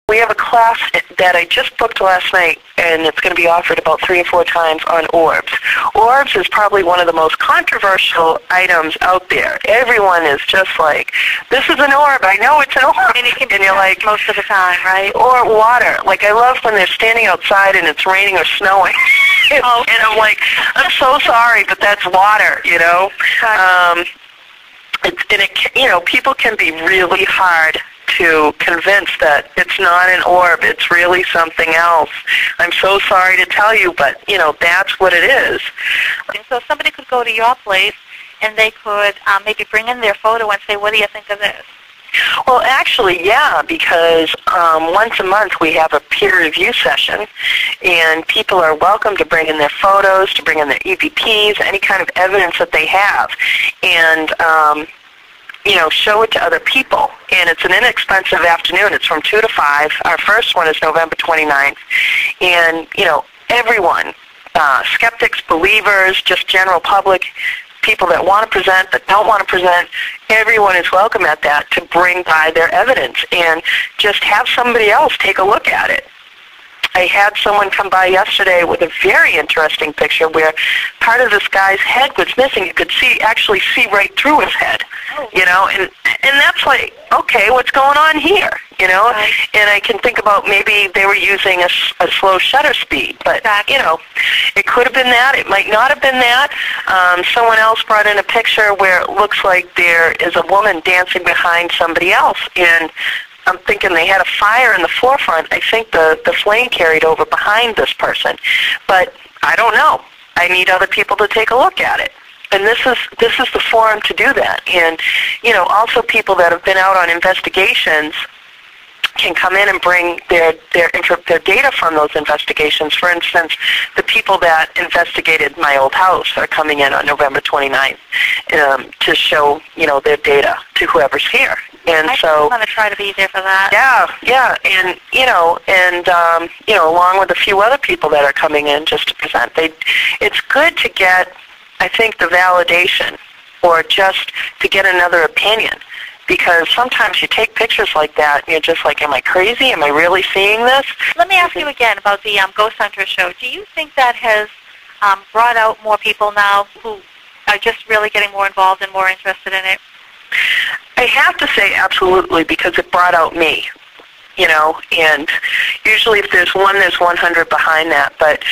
We have a class that I just booked last night, and it's going to be offered about 3 or 4 times on orbs. Orbs is probably one of the most controversial items out there. Everyone is just like, this is an orb, I know it's an orb. And it can be and you're like, most of the time, right? Or water. Like, I love when they're standing outside and it's raining or snowing. And I'm like, I'm so sorry, but that's water, you know? People can be really hard to convince that it's not an orb, it's really something else. I'm so sorry to tell you, but, that's what it is. So somebody could go to your place and they could maybe bring in their photo and say, what do you think of this? Well, actually, yeah, because once a month we have a peer review session, and people are welcome to bring in their photos, to bring in their EVPs, any kind of evidence that they have, and show it to other people. And it's an inexpensive afternoon. It's from 2 to 5. Our first one is November 29th. And, everyone, skeptics, believers, just general public, people that want to present, that don't want to present, everyone is welcome at that to bring by their evidence and just have somebody else take a look at it. I had someone come by yesterday with a very interesting picture where part of this guy's head was missing. You could actually see right through his head, and that's like, okay, what's going on here, Right. And I can think about maybe they were using a slow shutter speed, but, it could have been that. It might not have been that. Someone else brought in a picture where it looks like there is a woman dancing behind somebody else, and I'm thinking they had a fire in the forefront. I think the flame carried over behind this person. But I don't know. I need other people to take a look at it. And this is the forum to do that. And, also people that have been out on investigations can come in and bring their data from those investigations. For instance, the people that investigated my old house are coming in on November 29th to show, their data to whoever's here. And I'm going to try to be there for that. Yeah, and along with a few other people that are coming in just to present. It's good to get, I think, the validation, or just to get another opinion. Because sometimes you take pictures like that and you're just like, am I crazy? Am I really seeing this? Let me ask you again about the Ghost Hunter show. Do you think that has brought out more people now who are just really getting more involved and more interested in it? I have to say absolutely, because it brought out me. And usually if there's one, there's 100 behind that. But,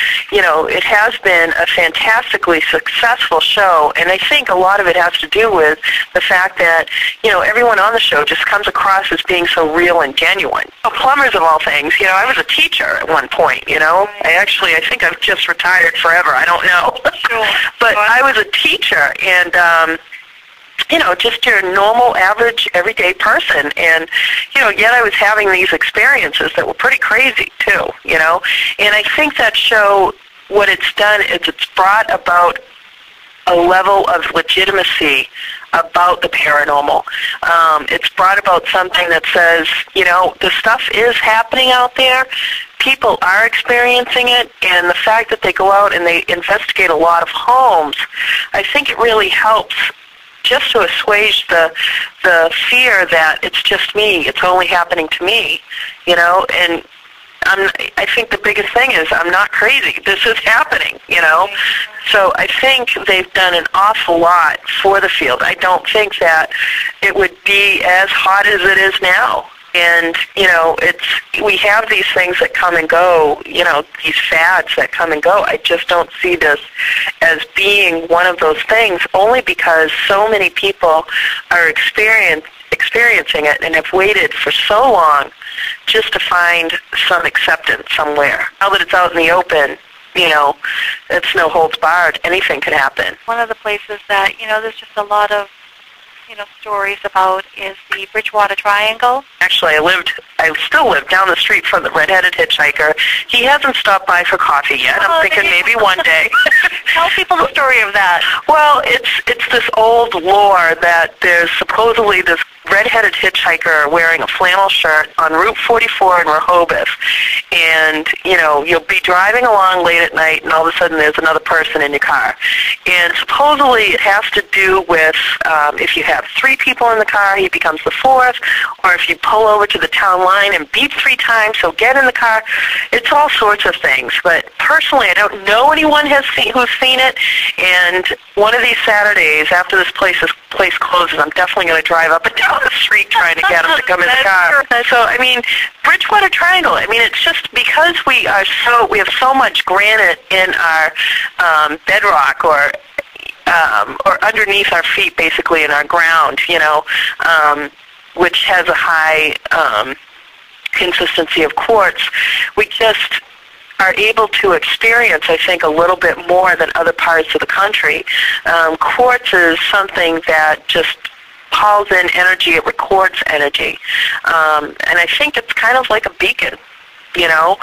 it has been a fantastically successful show, and I think a lot of it has to do with the fact that, everyone on the show just comes across as being so real and genuine. Plumbers of all things, I was a teacher at one point, I think I've just retired forever. I don't know. Sure. But I was a teacher, and just your normal, average, everyday person. And, yet I was having these experiences that were pretty crazy, too, And I think that show, what it's done is it's brought about a level of legitimacy about the paranormal. It's brought about something that says, the stuff is happening out there. People are experiencing it, and the fact that they go out and they investigate a lot of homes, I think it really helps just to assuage the fear that it's just me, it's only happening to me, and I think the biggest thing is I'm not crazy. This is happening, So I think they've done an awful lot for the field. I don't think that it would be as hot as it is now. And, we have these things that come and go, these fads that come and go. I just don't see this as being one of those things, only because so many people are experiencing it and have waited for so long just to find some acceptance somewhere. Now that it's out in the open, it's no holds barred. Anything could happen. One of the places that, there's just a lot of stories about is the Bridgewater Triangle. Actually, I still live down the street from the red-headed hitchhiker. He hasn't stopped by for coffee yet. I'm thinking maybe one day. Tell people the story of that. Well, it's this old lore that there's supposedly this redheaded hitchhiker wearing a flannel shirt on Route 44 in Rehoboth. And, you know, you'll be driving along late at night, and all of a sudden there's another person in your car. And supposedly it has to do with if you have 3 people in the car, he becomes the 4th, or if you pull over to the town line and beep 3 times, he'll get in the car. It's all sorts of things. But personally, I don't know anyone who's seen it. And one of these Saturdays, after this place closes, I'm definitely going to drive up and down the street trying to get him to come in the car. So, I mean, Bridgewater Triangle, I mean, it's just because we have so much granite in our bedrock or underneath our feet, basically in our ground, you know, which has a high consistency of quartz. We just are able to experience, I think, a little bit more than other parts of the country. Quartz is something that just calls in energy, it records energy. And I think it's kind of like a beacon, you know,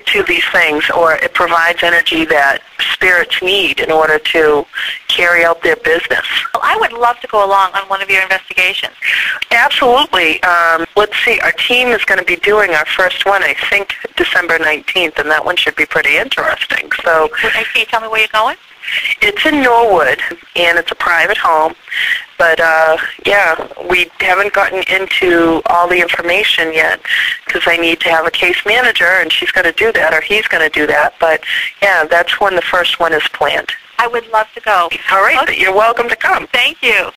to these things, or it provides energy that spirits need in order to carry out their business. Well, I would love to go along on one of your investigations. Absolutely. Let's see, our team is going to be doing our first one, I think, December 19th, and that one should be pretty interesting. So, can you tell me where you're going? It's in Norwood, and it's a private home. But, yeah, we haven't gotten into all the information yet because I need to have a case manager, and she's going to do that, or he's going to do that. But, yeah, that's when the first one is planned. I would love to go. All right, okay. You're welcome to come. Thank you.